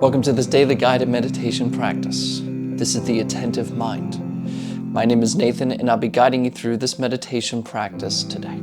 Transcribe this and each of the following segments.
Welcome to this daily guided meditation practice. This is the Attentive Mind. My name is Nathan, and I'll be guiding you through this meditation practice today.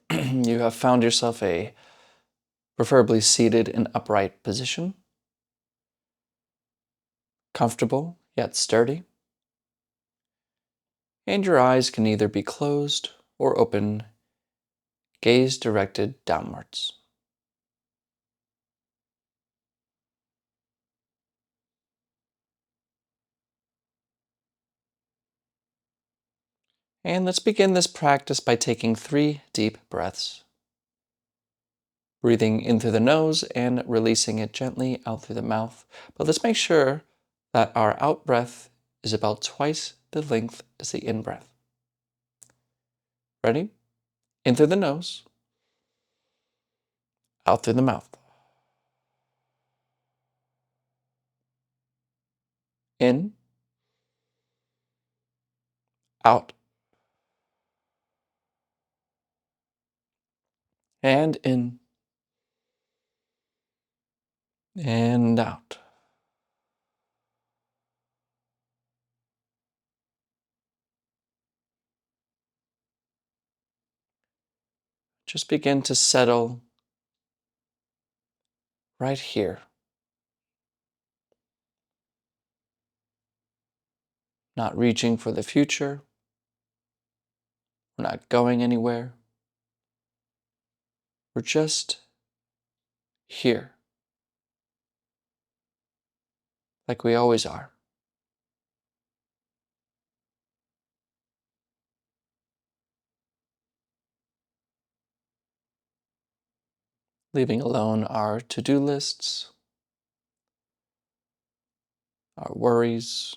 You have found yourself a preferably seated and upright position, comfortable yet sturdy, and your eyes can either be closed or open, gaze directed downwards. And let's begin this practice by taking 3 deep breaths. Breathing in through the nose and releasing it gently out through the mouth. But let's make sure that our out breath is about twice the length as the in breath. Ready? In through the nose, out through the mouth. In, out, and in, and out. Just begin to settle right here. Not reaching for the future. We're not going anywhere. We're just here, like we always are. Leaving alone our to-do lists, our worries,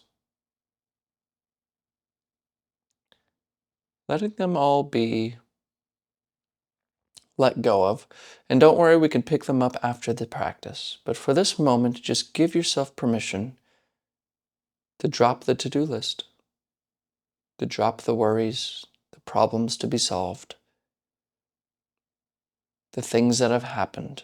letting them all be let go of. And don't worry, we can pick them up after the practice. But for this moment, just give yourself permission to drop the to-do list, to drop the worries, the problems to be solved, the things that have happened.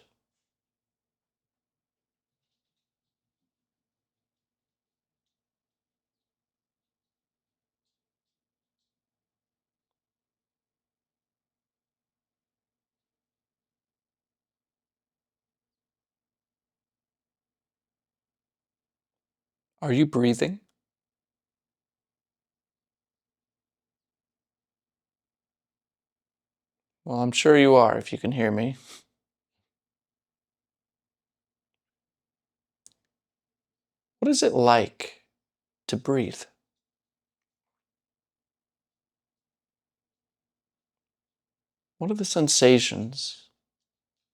Are you breathing? Well, I'm sure you are if you can hear me. What is it like to breathe? What are the sensations,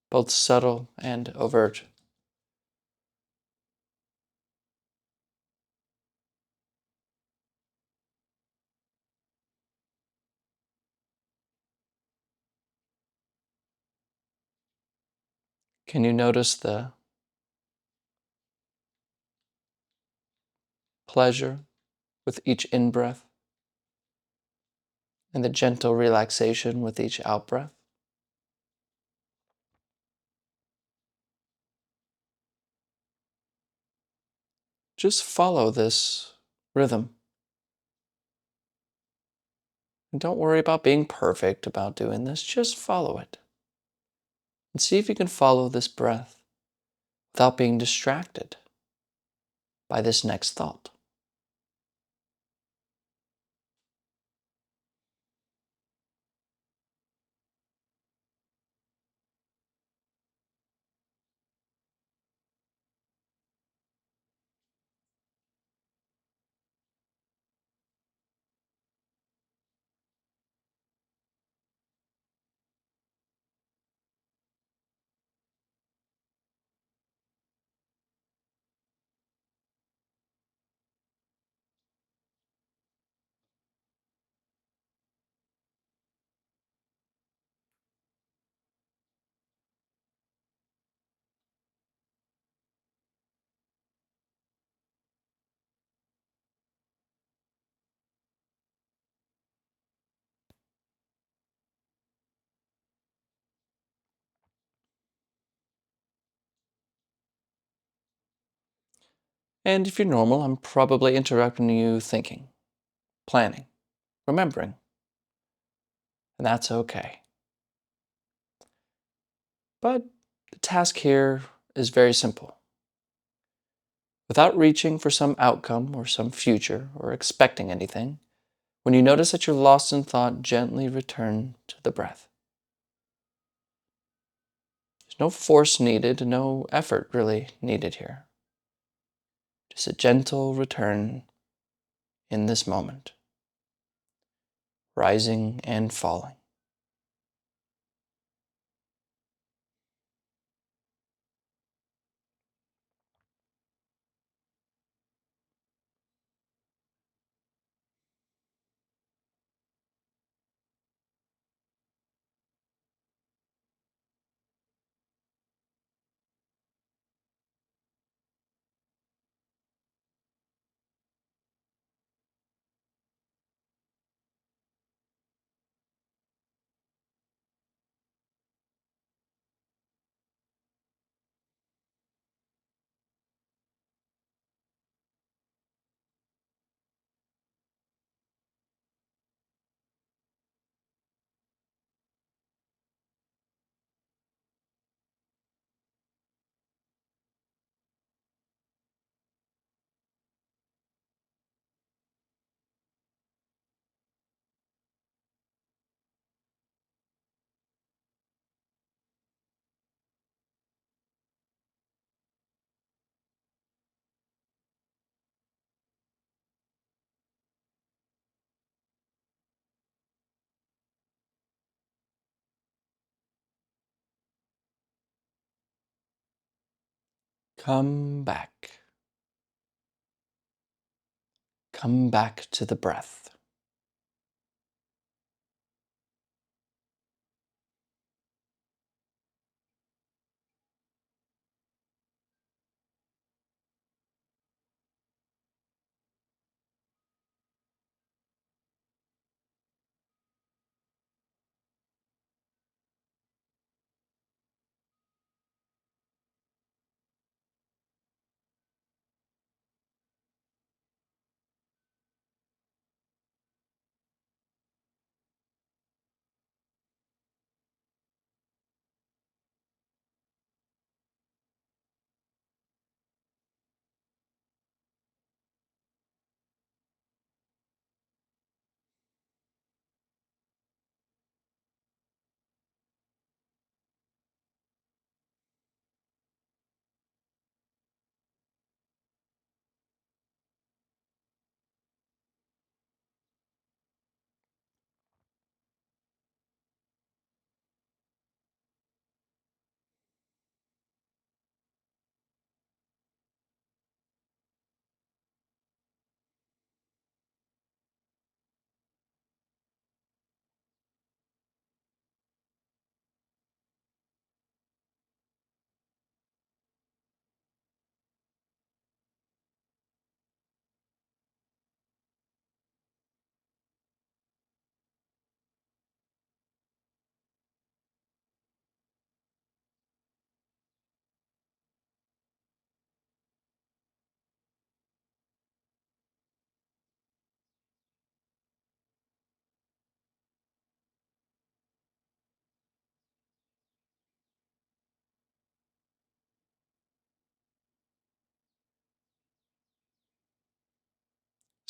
both subtle and overt? Can you notice the pleasure with each in-breath and the gentle relaxation with each out-breath? just follow this rhythm. And don't worry about being perfect about doing this, just follow it. And see if you can follow this breath without being distracted by this next thought. And if you're normal, I'm probably interrupting you thinking, planning, remembering, and that's okay. But the task here is very simple. Without reaching for some outcome or some future or expecting anything, when you notice that you're lost in thought, gently return to the breath. There's no force needed, no effort really needed here. Just a gentle return in this moment, rising and falling. Come back. Come back to the breath.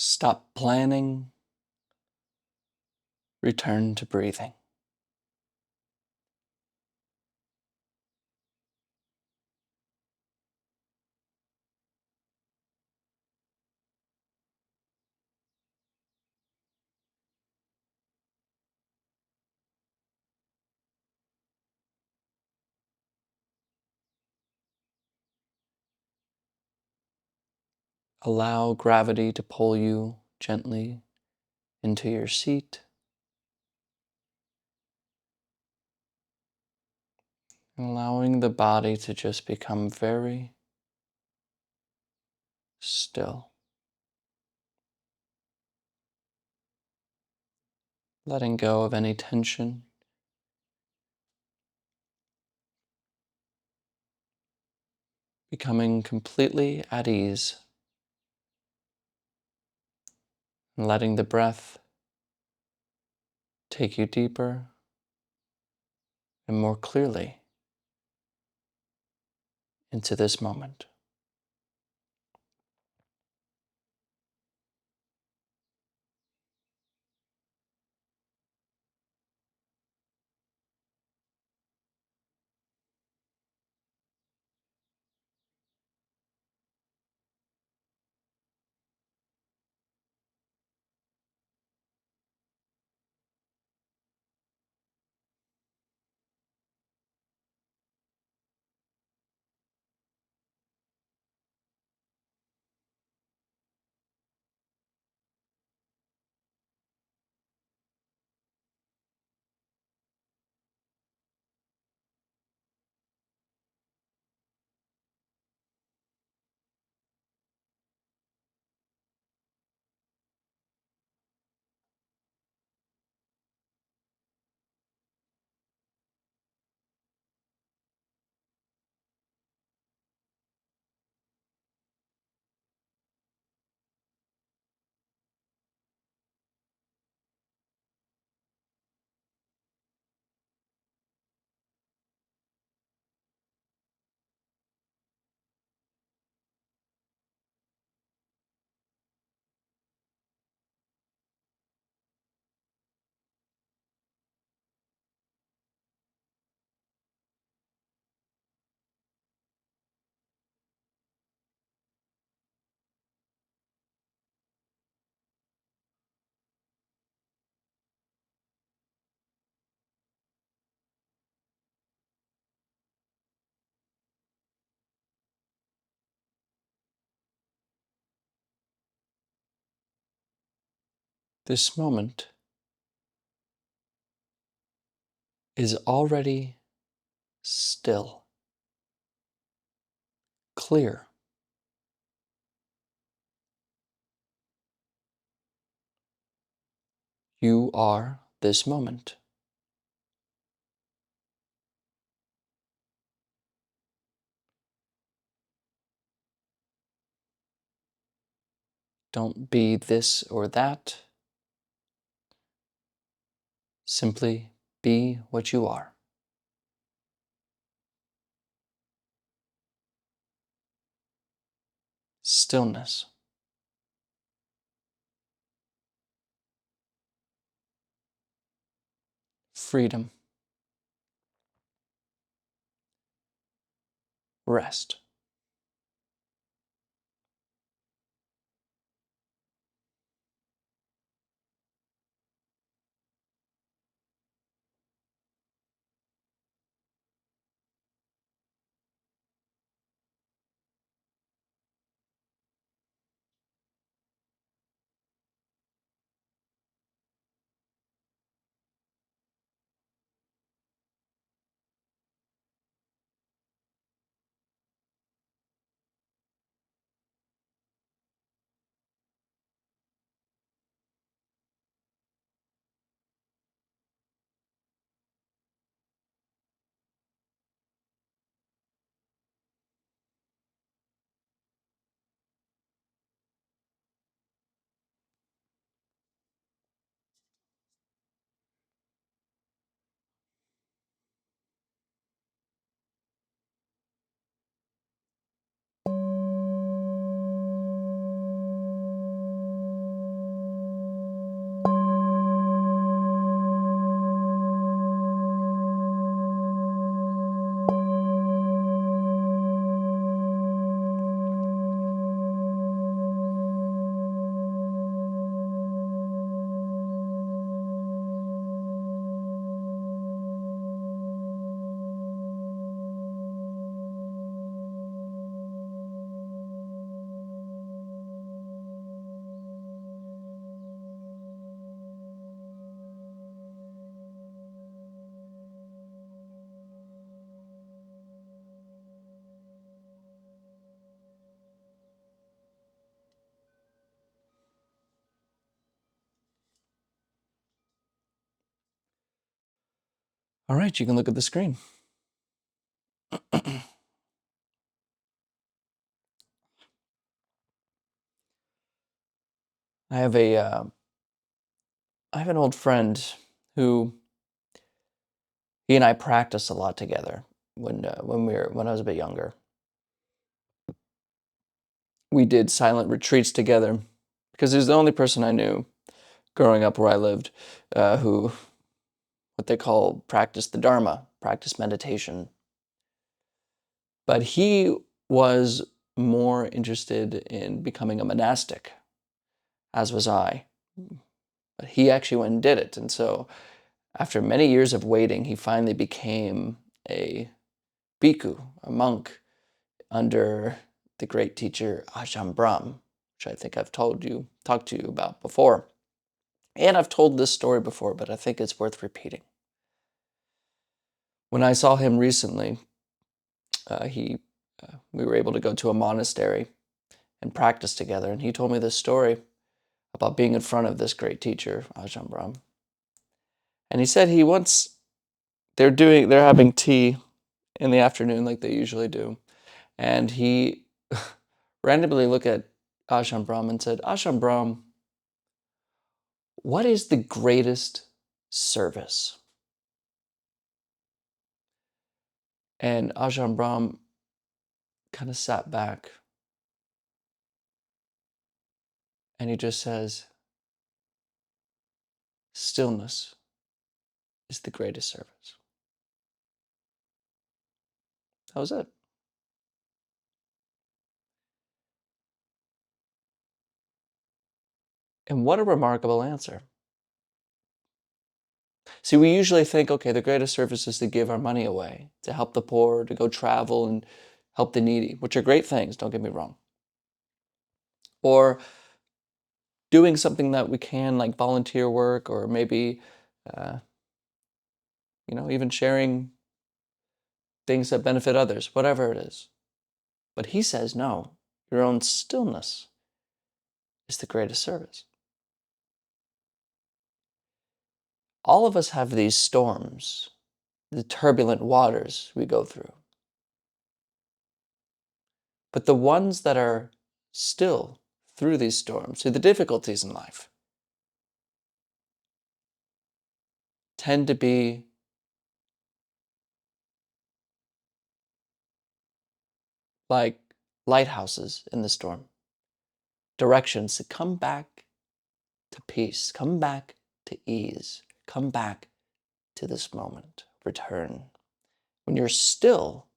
Stop planning. Return to breathing. Allow gravity to pull you gently into your seat, and allowing the body to just become very still. Letting go of any tension, becoming completely at ease, and letting the breath take you deeper and more clearly into this moment. This moment is already still, clear. You are this moment. Don't be this or that. Simply be what you are. Stillness, freedom, rest. All right, you can look at the screen. I have an old friend who he and I practiced a lot together when I was a bit younger. We did silent retreats together because he was the only person I knew growing up where I lived who what they call practice the Dharma, practice meditation. But he was more interested in becoming a monastic, as was I. But he actually went and did it. And so after many years of waiting, he finally became a bhikkhu, a monk, under the great teacher Ajahn Brahm, which I think I've talked to you about before. And I've told this story before, but I think it's worth repeating. When I saw him recently, we were able to go to a monastery and practice together, and he told me this story about being in front of this great teacher, Ajahn Brahm. And he said they're having tea in the afternoon like they usually do, and he randomly looked at Ajahn Brahm and said, Ajahn Brahm, what is the greatest service? And Ajahn Brahm kind of sat back and he just says, stillness is the greatest service. That was it. And what a remarkable answer. See, we usually think, okay, the greatest service is to give our money away, to help the poor, to go travel and help the needy, which are great things, don't get me wrong. Or doing something that we can, like volunteer work, or maybe, even sharing things that benefit others, whatever it is. But he says, no, your own stillness is the greatest service. All of us have these storms, the turbulent waters we go through. But the ones that are still through these storms, through the difficulties in life, tend to be like lighthouses in the storm. Directions to come back to peace, come back to ease, come back to this moment, return. When you're still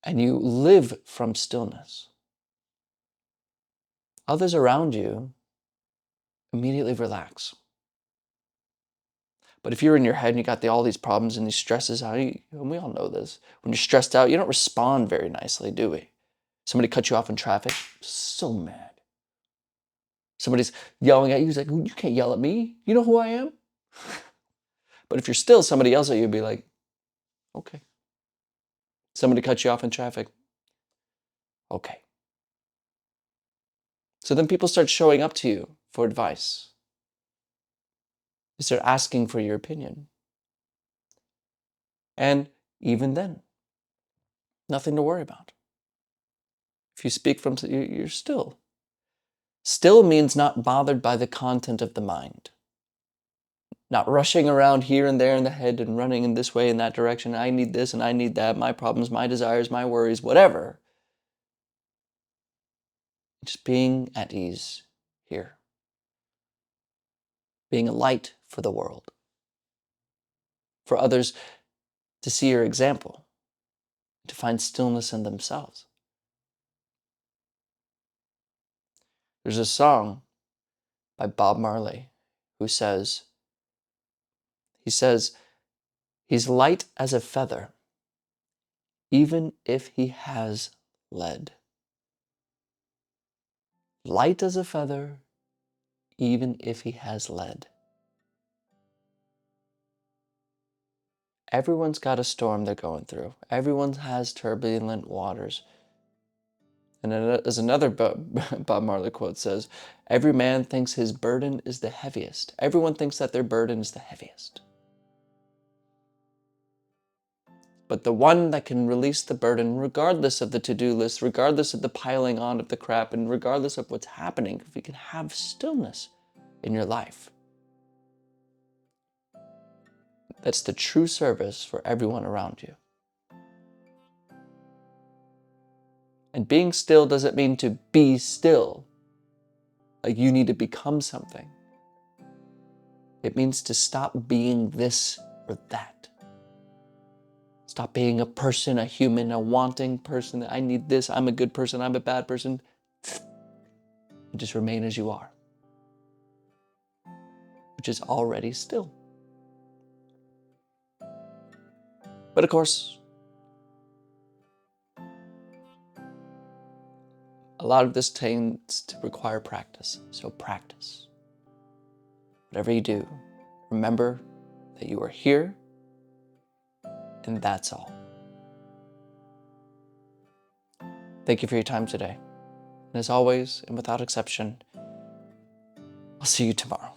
and you live from stillness, others around you immediately relax. But if you're in your head and you got all these problems and these stresses, and we all know this, when you're stressed out, you don't respond very nicely, do we? Somebody cut you off in traffic, so mad. Somebody's yelling at you, he's like, you can't yell at me. You know who I am? But if you're still, somebody yells at you, be like, okay. Somebody cuts you off in traffic, okay. So then people start showing up to you for advice. They start asking for your opinion. And even then, nothing to worry about. If you speak from, you're still. Still means not bothered by the content of the mind. Not rushing around here and there in the head and running in this way, in that direction. I need this and I need that, my problems, my desires, my worries, whatever. Just being at ease here. Being a light for the world. For others to see your example. To find stillness in themselves. There's a song by Bob Marley who says, he's light as a feather, even if he has lead. Light as a feather, even if he has lead. Everyone's got a storm they're going through. Everyone has turbulent waters. And as another Bob Marley quote says, every man thinks his burden is the heaviest. Everyone thinks that their burden is the heaviest. But the one that can release the burden, regardless of the to-do list, regardless of the piling on of the crap, and regardless of what's happening, if you can have stillness in your life, that's the true service for everyone around you. And being still doesn't mean to be still, like you need to become something. It means to stop being this or that. Stop being a person, a human, a wanting person. I need this, I'm a good person, I'm a bad person. And just remain as you are, which is already still. But of course, a lot of this tends to require practice. So practice. Whatever you do, remember that you are here, and that's all. Thank you for your time today. And as always, and without exception, I'll see you tomorrow.